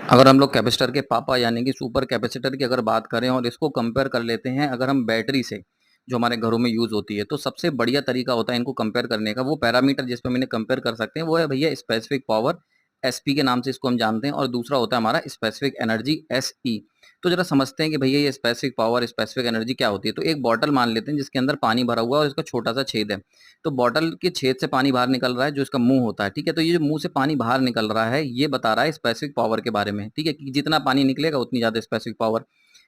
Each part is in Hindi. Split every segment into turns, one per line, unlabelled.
अगर हम लोग कैपेसिटर के पापा यानी कि सुपर कैपेसिटर की अगर बात करें और इसको कंपेयर कर लेते हैं अगर हम बैटरी से, जो हमारे घरों में यूज होती है, तो सबसे बढ़िया तरीका होता है इनको कंपेयर करने का। वो पैरामीटर जिस पे मैंने कंपेयर कर सकते हैं वो है भैया स्पेसिफिक पावर, एसपी के नाम से इसको हम जानते हैं, और दूसरा होता है हमारा स्पेसिफिक एनर्जी, एसई। तो जरा समझते हैं कि भैया ये स्पेसिफिक पावर स्पेसिफिक एनर्जी क्या होती है। तो एक बॉटल मान लेते हैं जिसके अंदर पानी भरा हुआ है और इसका छोटा सा छेद है। तो बॉटल के छेद से पानी बाहर निकल रहा है जो इसका मुंह होता है, ठीक है। तो ये जो मुंह से पानी बाहर निकल रहा है ये बता रहा है स्पेसिफिक पावर के बारे में, ठीक है, कि जितना पानी निकलेगा उतनी ज्यादा स्पेसिफिक पावर।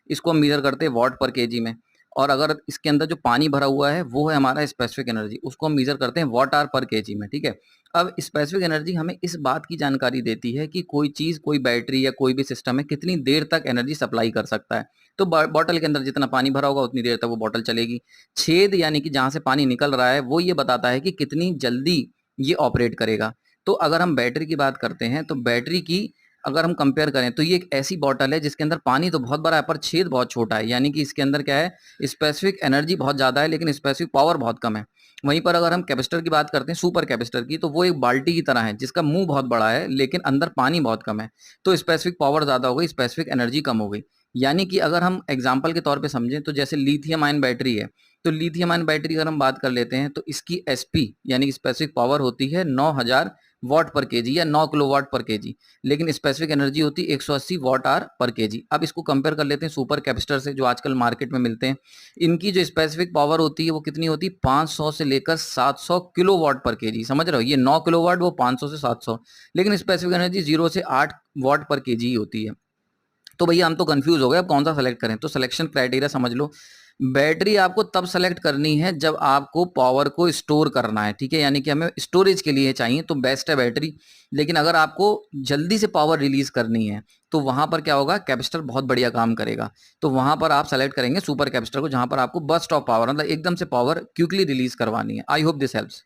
इसको हम मेजर करते हैं वॉट पर केजी में। और अगर इसके अंदर जो पानी भरा हुआ है वो है हमारा स्पेसिफिक एनर्जी, उसको हम मेजर करते हैं वॉट आर पर केजी में, ठीक है। अब स्पेसिफिक एनर्जी हमें इस बात की जानकारी देती है कि कोई चीज, कोई बैटरी या कोई भी सिस्टम है कितनी देर तक एनर्जी सप्लाई कर सकता है। तो बॉटल के अंदर जितना पानी भरा होगा उतनी देर तक वो बॉटल चलेगी। छेद यानी कि जहां से पानी निकल रहा है वो ये बताता है कि कितनी जल्दी ये ऑपरेट करेगा। तो अगर हम बैटरी की बात करते हैं तो बैटरी की अगर हम कंपेयर करें तो ये एक ऐसी बॉटल है जिसके अंदर पानी तो बहुत बड़ा है पर छेद बहुत छोटा है, यानी कि इसके अंदर क्या है, स्पेसिफिक एनर्जी बहुत ज्यादा है लेकिन स्पेसिफिक पावर बहुत कम है। वहीं पर अगर हम कैपेसिटर की बात करते हैं, सुपर कैपेसिटर की, तो वो एक बाल्टी की तरह है जिसका मुंह बहुत बड़ा है लेकिन अंदर पानी बहुत कम है। तो स्पेसिफिक पावर ज्यादा हो गई, स्पेसिफिक एनर्जी कम हो गई। यानी कि अगर हम एग्जाम्पल के तौर पे समझें तो जैसे लिथियम आयन बैटरी है, तो लिथियम आयन बैटरी अगर हम बात कर लेते हैं तो इसकी एसपी यानी कि स्पेसिफिक पावर होती है 9000 वॉट पर केजी या 9 किलोवाट पर केजी, लेकिन स्पेसिफिक एनर्जी होती है 180 वॉट आर पर केजी। अब इसको कंपेयर कर लेते हैं सुपर कैपेसिटर से जो आजकल मार्केट में मिलते हैं। इनकी जो स्पेसिफिक पावर होती है वो कितनी होती है, 500 से लेकर 700 किलोवाट पर केजी। समझ रहे हो, ये 9 किलोवाट, वो 500 से 700, लेकिन स्पेसिफिक एनर्जी 0 से 8 वॉट पर केजी होती है। तो भैया हम तो कंफ्यूज हो गए अब कौन सा सेलेक्ट करें। तो सिलेक्शन क्राइटेरिया समझ लो, बैटरी आपको तब सेलेक्ट करनी है जब आपको पावर को स्टोर करना है, ठीक है, यानी कि हमें स्टोरेज के लिए चाहिए तो बेस्ट है बैटरी। लेकिन अगर आपको जल्दी से पावर रिलीज करनी है तो वहां पर क्या होगा, कैपेसिटर बहुत बढ़िया काम करेगा। तो वहां पर आप सेलेक्ट करेंगे सुपर कैपेसिटर को, जहां पर आपको बर्स्ट ऑफ पावर मतलब एकदम से पावर क्विकली रिलीज करवानी है। I hope this helps.